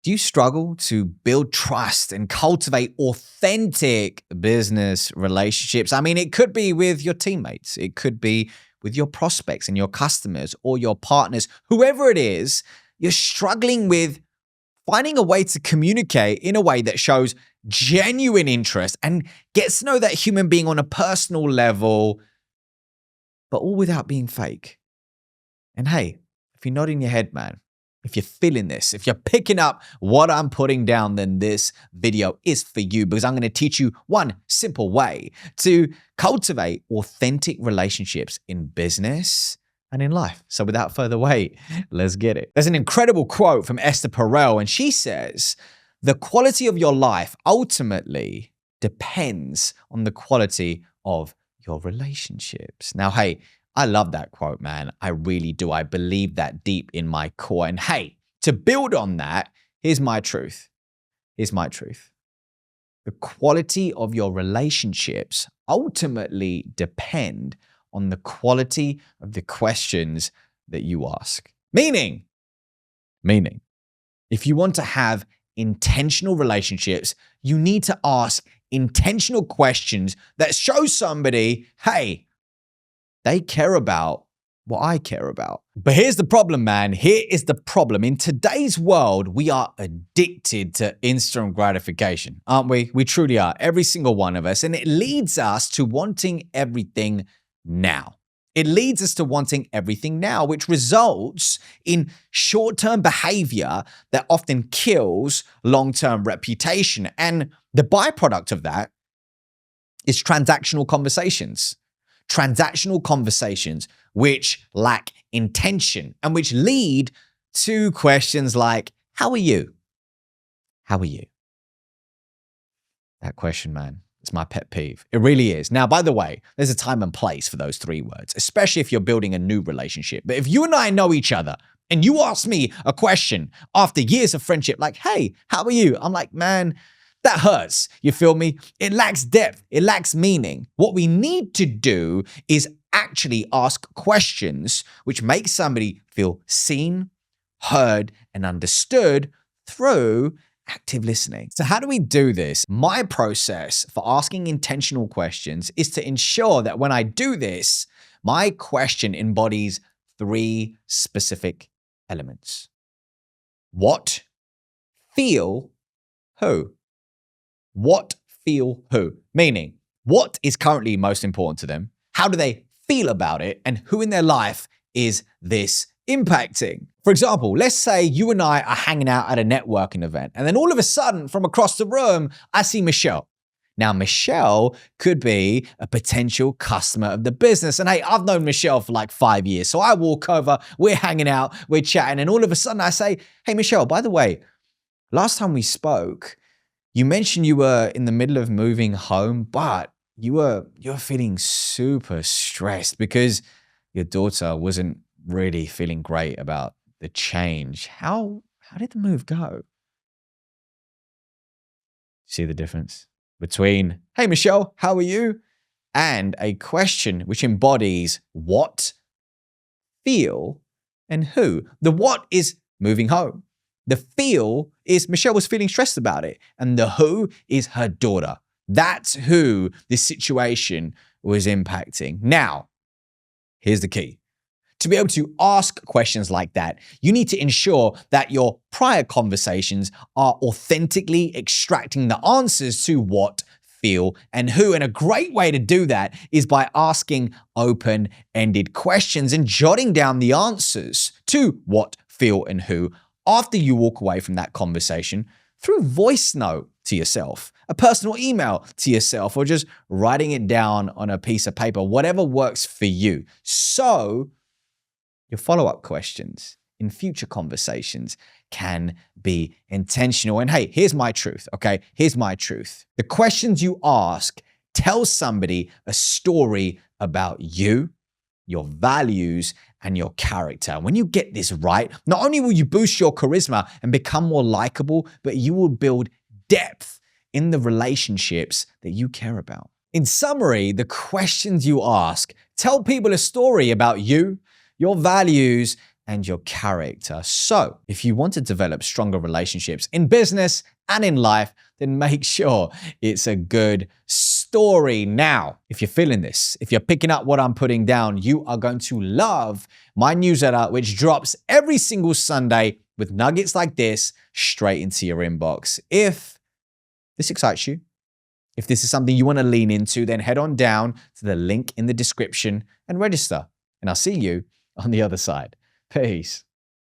Do you struggle to build trust and cultivate authentic business relationships? I mean, it could be with your teammates, it could be with your prospects and your customers or your partners, whoever it is, you're struggling with finding a way to communicate in a way that shows genuine interest and gets to know that human being on a personal level, but all without being fake. And hey, if you're nodding your head, man, if you're feeling this, if you're picking up what I'm putting down, then this video is for you, because I'm going to teach you one simple way to cultivate authentic relationships in business and in life. So without further wait, let's get it. There's an incredible quote from Esther Perel, and she says, "The quality of your life ultimately depends on the quality of your relationships." Now, hey, I love that quote, man. I really do. I believe that deep in my core. And hey, to build on that, here's my truth. Here's my truth. The quality of your relationships ultimately depend on the quality of the questions that you ask. Meaning, if you want to have intentional relationships, you need to ask intentional questions that show somebody, hey, they care about what I care about. But here's the problem, man. Here is the problem. In today's world, we are addicted to instant gratification, aren't we? We truly are, every single one of us. And it leads us to wanting everything now. It leads us to wanting everything now, which results in short-term behavior that often kills long-term reputation. And the byproduct of that is transactional conversations. Transactional conversations which lack intention and which lead to questions like, how are you? How are you? That question, man, it's my pet peeve. It really is. Now, by the way, there's a time and place for those three words, especially if you're building a new relationship. But if you and I know each other and you ask me a question after years of friendship, like, hey, how are you? I'm like, man, that hurts. You feel me? It lacks depth. It lacks meaning. What we need to do is actually ask questions which make somebody feel seen, heard, and understood through active listening. So how do we do this? My process for asking intentional questions is to ensure that when I do this, my question embodies three specific elements. What, feel, who. What, feel, who. Meaning, what is currently most important to them? How do they feel about it? And who in their life is this impacting? For example, let's say you and I are hanging out at a networking event, and then all of a sudden, from across the room, I see Michelle. Now, Michelle could be a potential customer of the business. And hey, I've known Michelle for like 5 years. So I walk over, we're hanging out, we're chatting, and all of a sudden I say, hey, Michelle, by the way, last time we spoke, you mentioned you were in the middle of moving home, but you're feeling super stressed because your daughter wasn't really feeling great about the change. How did the move go? See the difference between, hey, Michelle, how are you? And a question which embodies what, feel, and who. The what is moving home. The feel is Michelle was feeling stressed about it. And the who is her daughter. That's who this situation was impacting. Now, here's the key. To be able to ask questions like that, you need to ensure that your prior conversations are authentically extracting the answers to what, feel, and who. And a great way to do that is by asking open-ended questions and jotting down the answers to what, feel, and who after you walk away from that conversation through voice note to yourself, a personal email to yourself, or just writing it down on a piece of paper, whatever works for you. So your follow-up questions in future conversations can be intentional. And hey, here's my truth, okay? Here's my truth. The questions you ask tell somebody a story about you, your values, and your character. When you get this right, not only will you boost your charisma and become more likable, but you will build depth in the relationships that you care about. In summary, the questions you ask tell people a story about you, your values, and your character. So, if you want to develop stronger relationships in business and in life, then make sure it's a good story. Now, if you're feeling this, if you're picking up what I'm putting down, you are going to love my newsletter, which drops every single Sunday with nuggets like this straight into your inbox. If this excites you, if this is something you want to lean into, then head on down to the link in the description and register. And I'll see you on the other side. Peace.